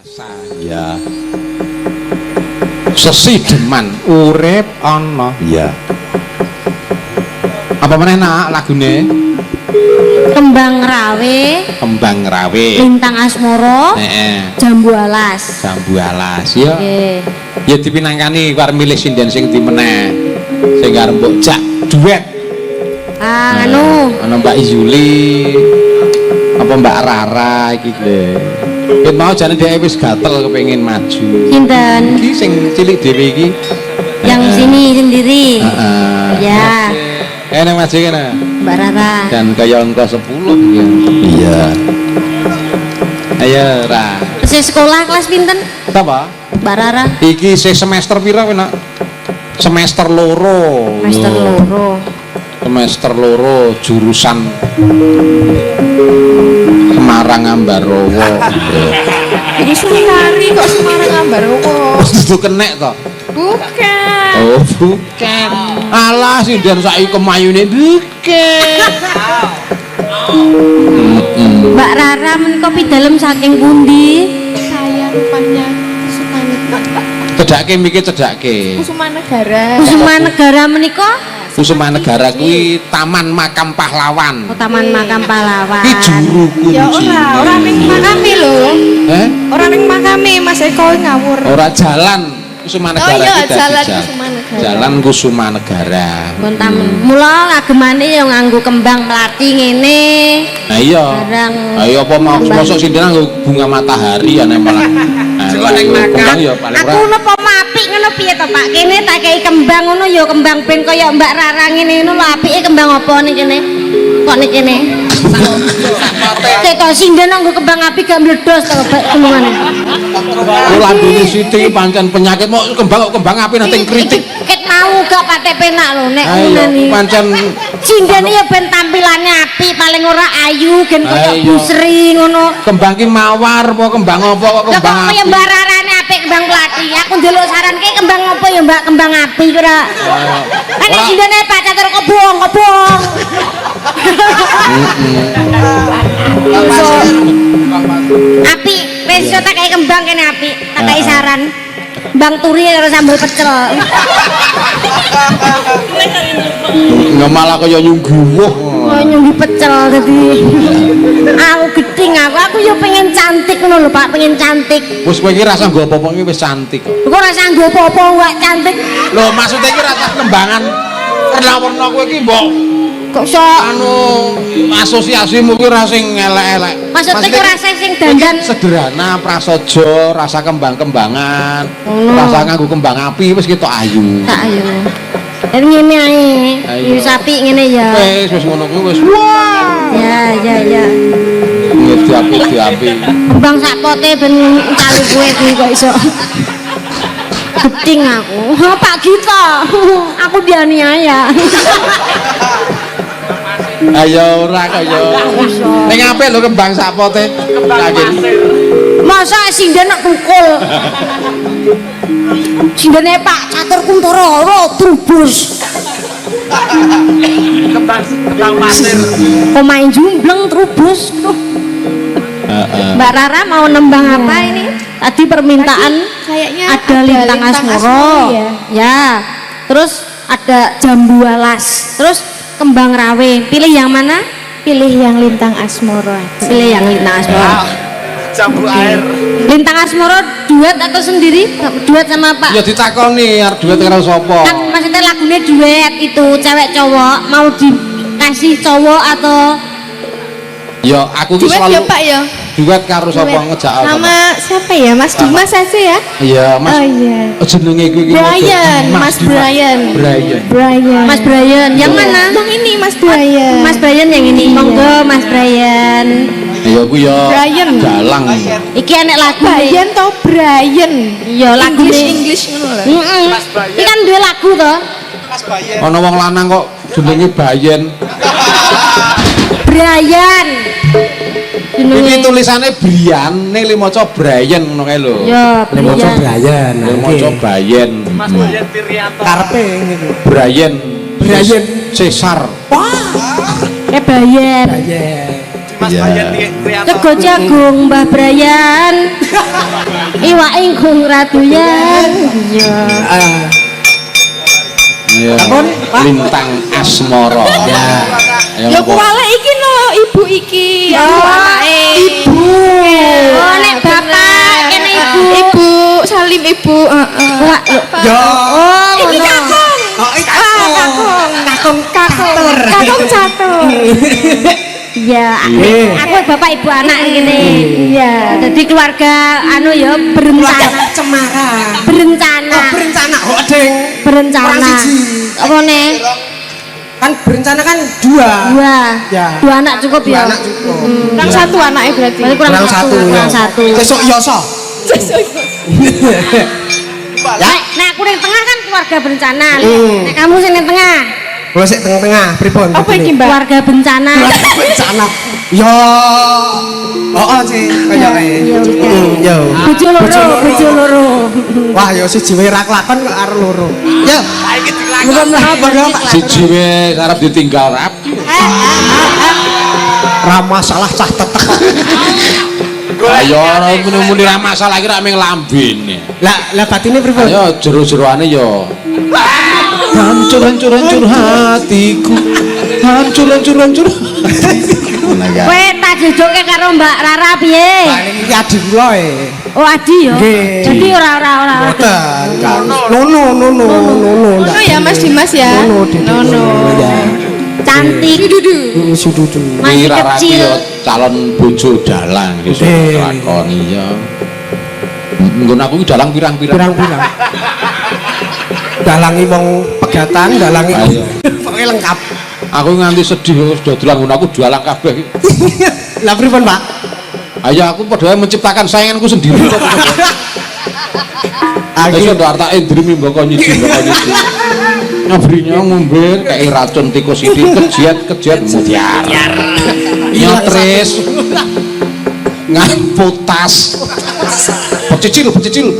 biasa ya. Sesideman urip ana ya. Apa meneh nak lagune? Kembang Rawe. Kembang Rawe. Lintang Asmara. Jambu Alas. Jambu Alas ya. Nggih. Ya dipinangkani arep milih sinden sing ndi meneh. Sing arep mbok jak duet. Anu, ana Mbak Izuli. Apa Mbak Rara iki lho. Yen mau jane dhek wis gatel kepengin maju. Sinten? Iki sing cilik dhewe iki. Yang sini sendiri. Heeh. Ya. Nang maju kene. Mbak Rara. Dan kaya angka 10 ya. Iya. Ayo Ra. Saya sekolah kelas pinten? Apa? Mbak Rara. Iki semester pira kowe nak? Semester loro. Semester loro. Semester loro jurusan Semarang Ambarawa. Ini Sumari kok Semarang Ambarawa. Itu kenek to? Bukan. Oh, bukan. Alah sinden saiki kemayune bukan. Mbak Rara menika pidalem saking pundi? Saya rupanya Kusumanegara. Cedhake mikir cedhake. Kusumanegara. Kusumanegara menika? Kusumanegara kuwi Taman Makam Pahlawan. Oh, Taman Makam Pahlawan. Ki juru kunci. Ya ora ning makame lho. Ora ning makame Mas Eko ngawur. Ora jalan Kusumanegara. Oh iya, kita jalan dijak. Kusumanegara. Jalan Kusumanegara. Pun tamen. Mula ngagemane ya nganggo kembang melati ngene. Nah iya. Barang. Ayo apa mau mosok sindene nganggo bunga matahari ana malah. Kembang ya paling ora. Aku napa apik ngono piye to Pak? Kene tak kei kembang ngono ya kembang ben kaya Mbak Rara ngene ngono lho apike kembang apa ning kene? Kok ning kene? Kok sinden nganggo kembang api gak mledos to kembangane. Kula ambune Siti pancen penyakit mau kembang api nanti kritik. Ket mau gak patek penak lho nek ngene. Pancen sinden ya ben tampilane api paling ora ayu gen kaya busri ngono. Kembang ki mawar apa kembang apa kok kembang api. Kaya Mbak Rarane apik kembang pelati. Aku ndelok saranke kembang apa ya Mbak kembang api ora. Kan sindene Pak Catur kobong. Api, wis tak kaya kembang kene api. Tak kaya saran. Bang turi karo sambal pecel. Nggak malah kaya nyungguh. Oh nyunggi pecel dadi. Aku geding aku ya pengen cantik ngono lho Pak, pengen cantik. Wis kowe iki rasa nggo apa-apa iki wis cantik. Kok rasa nggo apa-apa gak cantik. Lho maksudnya iki rasa kembangan warna-warna kowe iki mbok kok iso asosiasimu ki ora sing elek-elek. Maksudnya ki rasa sing dandan sederhana, prasaja, rasa kembang-kembangan, rasa nganggo kembang api wis ketok ayu. Tak ayu. Dan ngene ae. Wis apik ngene ya. Wis ngono kuwi wis. Wah. Ya. Diapi. Kembang sak pote ben kali kowe kuwi kok iso. Geding aku. Pak Gita. Aku dianiaya. Ayo ora kaya. Ning apik lho kembang sapote. Masa sinden nek tukul. Sindene Pak Catur Kuntoro trubus. Kembang pasir. Pemain jumbleng trubus. Mbak Rara mau nembang apa ini? Tadi permintaan kayaknya ada lintang asmara. Ya. Terus ada jambu alas. Terus kembang rawe. Pilih yang mana? Pilih yang lintang asmara. Pilih yang lintang asmara. Jambu air. Lintang asmara duet atau sendiri? Duet sama Pak? Ya ditakoni arep duet karo sapa? Kan maksudnya lagunya duet itu cewek cowok mau dikasih cowok atau Ya aku ki duet selalu ya Pak ya. Duet karo sapa ngejak sama siapa ya? Mas Dimas aja ya? Iya, Mas. Oh iya. Jenenge kuwi Brian, Mas Brian. Mas Brian. Yang mana? Yang ini Mas Brian. Mas Brian yang ini. Monggo Mas Brian. Iya ku ya. Brian. Galang. Iki enek lagu. Brian to Brian. Iya lagu English ngono lho. Mas Brian. Iki kan duwe lagu to. Mas Bayen. Ana wong lanang kok jenenge Bayen. Brian. Iki tulisannya Brian, ning limaca Brian ngono kae lho. Ya, limaca Brian. Limaca Bayen. Mas Bayen Pirianto. Karepe niku. Brian. Cesar. Brian. Brian. Mas Iya. Bayan Trianto. Sego jagung Mbah Brayan. Iwak ingkung raduyan. Iya. Ya. Lintang Asmara. Ya. Ya kuwale iki no, ibu iki. Anake. Ibu. Oh nek bapak kene ibu. Ibu, Salim ibu, heeh. Wah, Yo. oh Iki ngono. kakung. Oh, iki Kakung catur. Iya, aku bapak ibu anak ngene. Iya, jadi keluarga anu ya berencana. Cemara. Berencana. Berencana kok, Ding. Berencana. Orang siji. Apa nih? Kan berencana kan dua. Ya. Dua anak cukup Dua ya. anak cukup. Kurang satu anaknya berarti. Berarti kurang Kurang satu. satu. Kurang ya. satu. Sesuk yoso. Ya. Nah, aku yang tengah kan keluarga berencana. Nek kamu sini tengah. Kalau sik tengah-tengah, pripun? Apa iki, Mbak? Keluarga bencana. Berencana. Yo. Oh sih, kaya kae. Yo. Bojo loro. Wah, yo siji wae ra kelakon kok karo loro. Yo. Saiki dilakoni. Bukan lah, padahal Siji wis arep ditinggal rap. ra masalah cah tetek. Ayo ora muni-muni ra masalah iki ra ming lambene. Lah batine pripun? Ayo jero-jeroane yo. Hancur hatiku. Hancur. Kowe tak jojoke karo Mbak Rara piye? Lah niki adik kula e. Oh, Adi ya. Nggih. Jadi ora. Boten. Nono. Nono ya Mas Dimas ya. Nono. Ya. Cantik. Sududu. Iki Masih Rara ki kecil. yo calon bojo dalang iso Eh. lakoni ya. Nggon aku ki dalang pirang-pirang. Pirang-pirang. Dalangi wong pegatan, dalangi Ayo. pokoke lengkap. Aku nganti sedih wis do dolang aku jualan kabeh. Lah pripun, Pak? Ayo aku padha menciptakan sainganku sendiri kok. Ayo do artake ndrimi mboko nyiji. Nyobrinya ngombe kayak racun tikus ini kejiat mutiara. Nyotris. Ngamputas. Pecicil mutiara.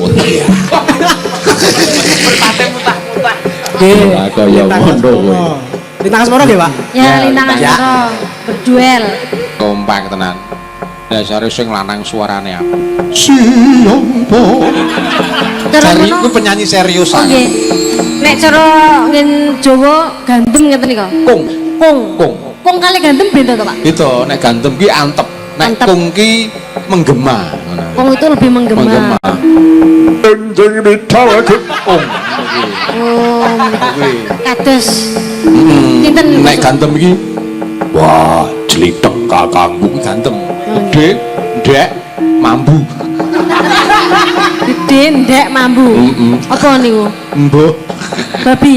Berpate mutah-mutah. Nggih. Lah kaya ngono kowe. Lintang Asmara nggih, Pak? Ya, Lintang Asmara berduel. Kompak tenan. Dasare sing lanang suarane apa? Siapa? Cara Cari ngono. ku penyanyi Oh seriusan. nggih. Nek cara ngen Jawa gandem ngeten nika. Kung. Kung. Kung kali gandem beda to, Pak? Itu nek gantem ki antep. Nek Antep. kung ki menggema. Ngono. Kung itu lebih menggema. Dendeng ditawake kung. Oh, Kuwi. kados. Kinten Nek gantem iki wah, jlitek kakangku ki gantem. Gede, ndek, mambu. gede ndek mambu. Apa niku? Mbah. Babi.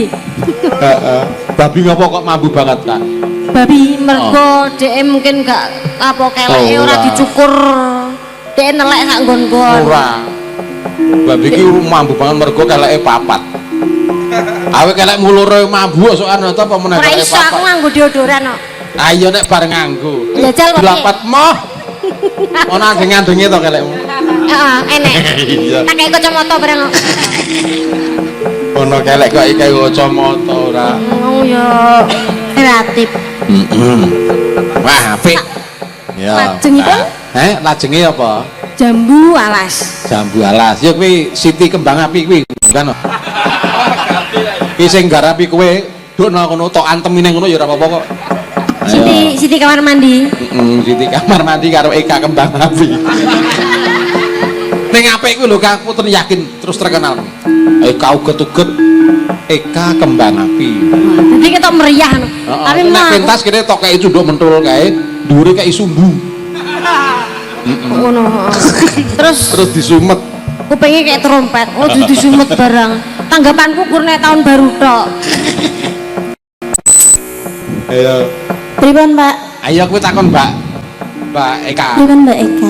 Heeh. Babi ngopo kok mambu banget, Kak? Babi mergo dhek mungkin gak apa keleke Oh, ora ora. dicukur. Dhek nelek sak nggon-nggon. Ora. Babi ki mambu banget mergo keleke papat. Awe kelek mulure mambu sokan apa meneh Ora keleke iso aku papat. nganggo deodoran kok. Ayo nek bareng nganggo. Jajal kok. Dilapat moh. Ono andeng-andenge to kelekmu. Heeh, enek. Iya. Tak kei kacamata bareng kok. Ono kelek kok iki kacamata ora. Oh ya kreatif. Wah, apik. Ya. Lajengipun? Lajenge apa? Jambu alas. Jambu alas. Ya kuwi Siti Kembang Api kuwi, kan. Ki sing garapi kowe dokno kono tok antemine ngono ya ora apa-apa kok. Siti kamar mandi. Siti kamar mandi karo Eka Kembang Api. Ning apik kuwi lho Kak, aku yakin terus terkenal. Eka uget-uget Eka Kembang Api. Jadi kita meriah no. Tapi nek mah pentas kene tok kaya cunduk mentul kae, dhuwure kaya sumbu. ngono. Terus Disumet. kupingnya kayak trompet. Oh jadi sumet barang. Tanggapanku kurne tahun baru tok. Ayo. Pripun, Mbak? Ayo kowe takon Mbak Eka. Pripun Mbak Eka?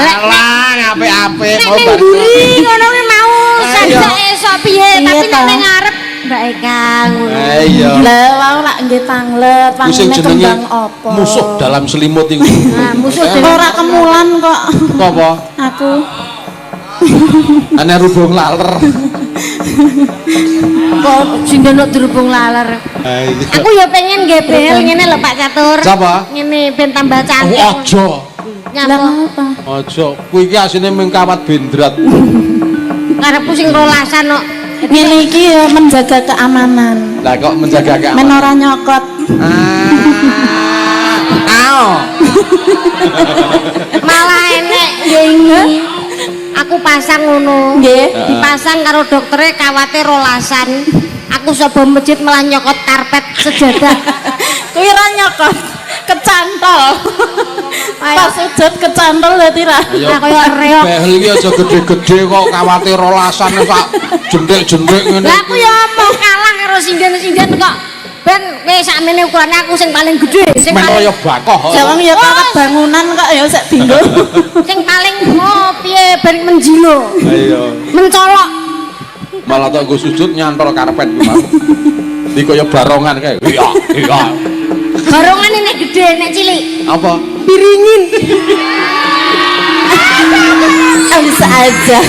Alah, apik-apik. Nek ning mburi ngono kuwi mau sajake sok piye Iya, tapi nek toh. ning ngarep Mbak Eka ngono. Iya. Lah wau lak nggih panglet, Ku sing panglene jenenge kembang apa? musuh dalam selimut iku. Nah, musuh Eh, dhewe Ora kemulan kok. Apa? Aku Ane rubung laler. Kok sindang nok dirubung laler. Aku ya pengen nggih bel ngene lho Pak Catur. Sapa? Ngene ben tambah cantik. Aja. Nyapa? Aja. Kuwi iki asine mung kawat bendrat. Karepku sing rolasan kok. Ngene iki ya menjaga keamanan. Lah kok menjaga keamanan? Men ora nyokot. Malah enek nggih. Aku pasang ngono. Nggih. Dipasang karo doktere kawate rolasan. Aku sobo masjid malah nyokot karpet sejadah. Kuwi ora nyokot, kecantol. Pas sujud kecantol dadi ra. Lah kaya reok. Behel iki aja gede-gede kok kawate rolasan sak jentik-jentik ngene. Lah aku ya omong kalah karo sinden-sinden kok. Ben kowe sakmene ukurane aku sing paling gedhe, sing Men paling kaya bakoh. Ya wong ya kawat bangunan kok ya sik dinggo. sing paling piye ben menjilo. Ayo. Mencolok. Malah tok nggo sujud nyantol karpet ku mau. Iki kaya barongan kae. Iya, iya. Barongane nek gedhe nek cilik. Apa? Piringin. Bisa aja.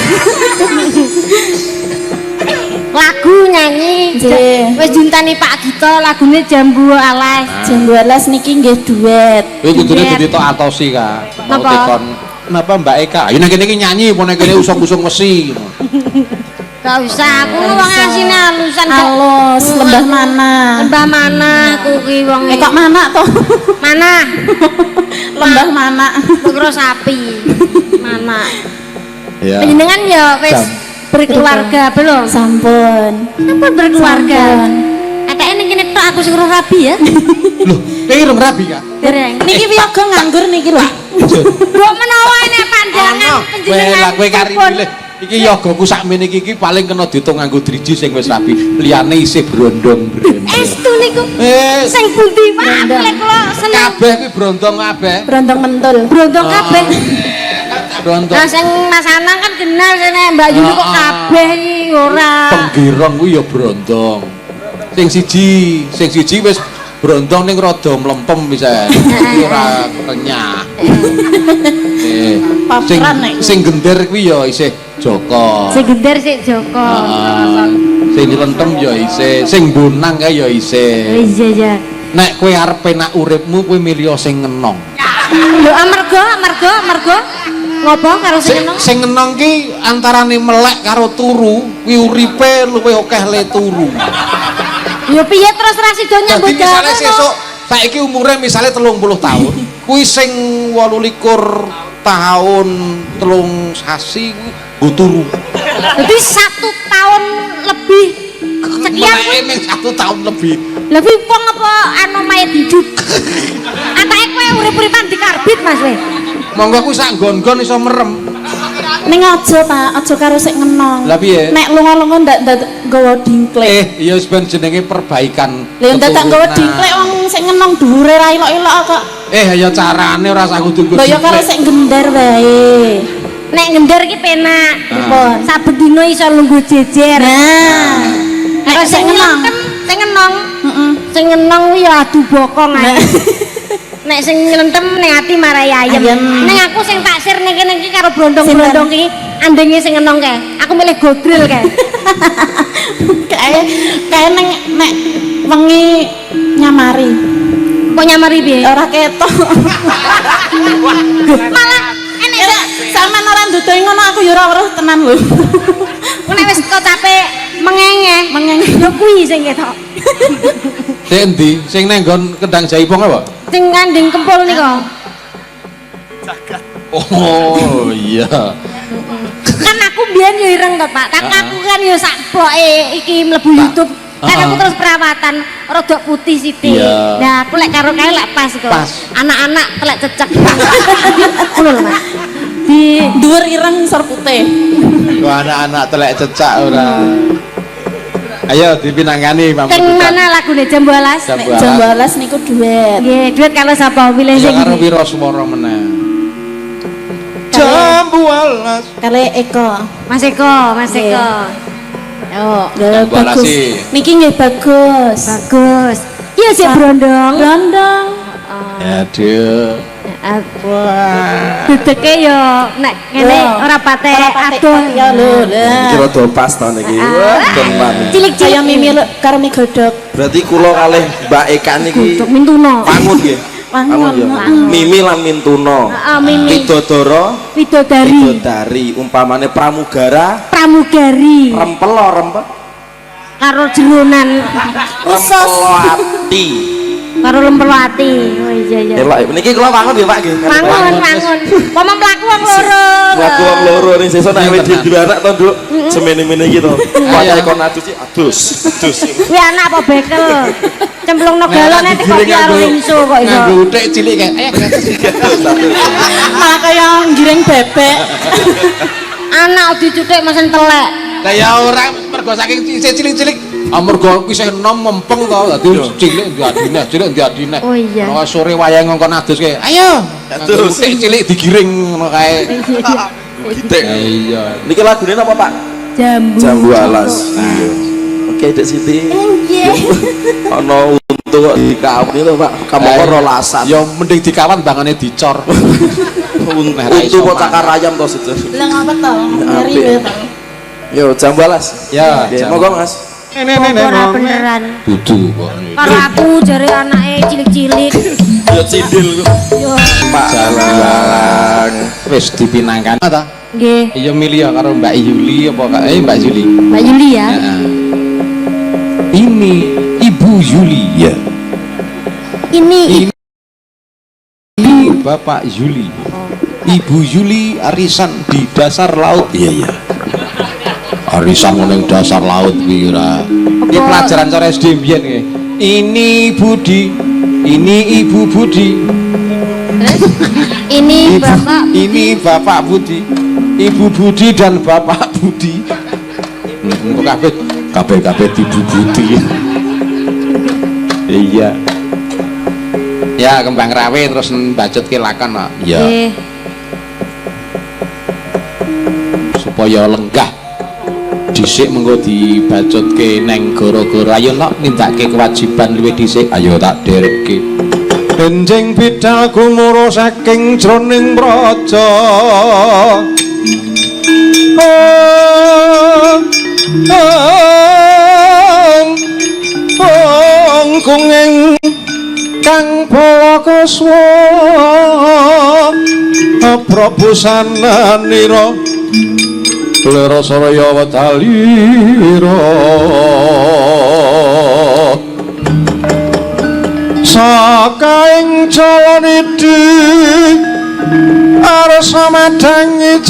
Lagu nyanyi. Nggih. Wis dintani Pak Gito lagune Jambu Alas. Jambu alas niki nggih duet. Kowe kudune dadi tok atosi ka. Mau Napa? tekon. Kenapa Mbak Eka? Ayo nek kene iki nyanyi, apa nek kene usung-usung mesi. Gak usah, aku wong asine halusan kok. Alus, lembah mana? Lembah mana aku ki wong. Kok mana toh? Mana? Lembah mana? Bukro sapi. Mana? Ya. Panjenengan ya wis berkeluarga belum? Sampun. Apa berkeluarga? Sampun. Atake ning kene tok aku sing rabi ya. Loh, kowe urung rabi ka? Dereng. Niki wiyaga nganggur niki lho. Mbok menawa nek pandangan Kowe panjenengan. lah kowe kari pilih. Iki yogaku sakmene iki paling kena diitung nganggo driji sing wis rabi. Liyane isih brondong-brondong. Estu niku. Sing Wis pundi wae lek kula seneng. kabeh kuwi brondong kabeh. Berondong mentul. Brondong kabeh. Brondong. Nah sing Mas Anang kan kenal sene Mbak Yuni kok kabeh iki ora. Penggirong kuwi ya brondong. Sing siji wis brondong ning rada mlempem bisa. Iki ora renyah. Sing gender kuwi ya isih Joko. Sing gender sik Joko. Sing dilentem ya isih, sing bonang kae ya isih. Iya ya. Nek kowe arep penak uripmu kowe milih sing ngenong. Lho amarga ngopo karo sing enong? Sing ngenong ki antarane melek karo turu, kuwi uripe luwih akeh le turu. Ya piye terus ra sida nyambut Dadi misale gawe sesuk saiki umure misale 30 tahun, kuwi sing 28 tahun 3 sasi kuwi turu. Dadi 1 tahun lebih sekian Meleke ming 1 tahun lebih. lebih wong apa anu mayat hidup. Atake kowe urip-uripan dikarbit Mas we. Monggo kuwi sak nggon-nggon iso merem. Ning aja ta, aja karo sik ngenong. Lah piye? Nek lunga-lunga ndak nggawa dingklek. Iya wis ben jenenge perbaikan. Lha ndak tak nggawa dingklek wong sik ngenong dhuwure ra ilok-ilok kok. Ya carane ora usah kudu. Lho ya karo sik gender wae. Nek ngender ki penak. Pripun? Saben dina iso lungguh jejer. Nah. Nek sing ngenong, sing ngenong. Heeh. Sing ngenong kuwi ya adu bokong ae. Nek sing nylentem ning ati marai ayem. Ning aku sing taksir ning kene iki karo brondong-brondong iki andenge sing ngenong kae. Aku milih godril kae. Kae nek wengi nyamari. Kok nyamari piye? Ora ketok. Malah enek Sampeyan ora nduduhi ngono aku ya ora weruh tenan lho. nek wis kecape mengenge. Ya kuwi sing ketok. Sing endi? Sing nang nggon Kendang Jaipong apa? Sing nganding kempul nika. Oh iya. Kan aku biyen yo ireng to, Pak. Tak aku kan yo sak bloke iki mlebu YouTube. Kan aku terus perawatan rada putih sithik. Iya. Nah, aku lek karo kae lek pas kok. Pas. Anak-anak telek cecek. Ngono lho, Mas. Di dhuwur ireng sor putih. Kok anak-anak telek cecak ora. Ayo dipinangani Pak. Sing mana lagune Jambu Alas? Jambu Nek- Alas. Jambu alas niku duet. Nggih, duet kalau sapa pilih Ya sing karo ndi? Wiraswara meneh. Jambu Alas. Kale Eko. Mas Eko, Mas Nggih. Eko. Yo, Jambu alas bagus. sih. Niki nggih bagus. Bagus. Iya sih brondong. Brondong. Aduh. Wah. Dedeke yo nek ngene ora pate adoh ya lho. Kira do pas to niki. Wah, tenan. Cilik-cilik Kaya mimi karo mie godhog. Berarti kula kalih Mbak Eka niki Godhog Mintuno. wangun nggih. Wangun ya. Mimi lan Mintuno. Heeh, Mimi. Widodara, Widodari. Widodari umpamane pramugara, Pramugari. rempel lo rempel. Karo jeronan Rempelati. karo lempelati. Oh iya iya. Elok niki kula wangun nggih Pak nggih. Wangun. Pomo mlaku wong loro. Ngaku wong loro ning sesuk nek wis diwarak to, Nduk. Semene-mene iki to. Kaya kon adus iki adus. Kuwi anak apa bekel? Cemplungno galone teko karo ingsu kok iso. Nganggo uthik cilik kae. Malah kaya ngiring bebek. Anak dicuthik mesen telek. Lah ya ora mergo saking isih cilik-cilik. Amarga isih enom mempeng to dadi cilik diadine, cilik diadine. Oh iya. Ora sore wayang ngongkon adus kae. Ayo. Adus. Uthik cilik digiring ngono kae. Gitek. Iya. Niki lagune napa, Pak? Jambu. Jambu alas. Iya. Oke, Dek Siti. Ana untu kok dikawin lho, Pak. Kamu kok rolasan. Ya mending dikawan bangane dicor. Untu kok cakar ayam to situ. Lah ngapa to? Ngeri Apik. ya, Pak. Yo, jambu alas. Ya, Oke, jambu. monggo Mas. Ora beneran. Dudu kok. Karo aku jare anake cilik-cilik. Yo cindil kok. Yo, Pak Jalan. Wis dipinangkan ta? nggih. Iya milih karo Mbak Yuli apa Mbak Yuli. Mbak Yuli ya. Heeh. Ini Ibu Yuli ya. Ini Ini Bapak Yuli. Ibu Yuli arisan di dasar laut. Iya iya. Arisan ning dasar laut kuwi ora. Iki pelajaran cara SD mbiyen nggih. Ini Budi, ini Ibu Budi. ini Bapak Ini Bapak Budi, Ibu Budi dan Bapak Budi. Kabeh Ibu Budi. Iya. Ya kembang rawe terus mbacet ke lakon kok. Iya. nggih. Supaya lenggah. Dhisik mengko dibacutke neng gara-gara ayo nok nindakake kewajiban luwih dhisik. Ayo tak derekke. Enjing bidal gumuro saking jroning praja. Kunging kang palakaswa Prabu sananira lera saraya wadalira saka ing Jalanidi arsa madangi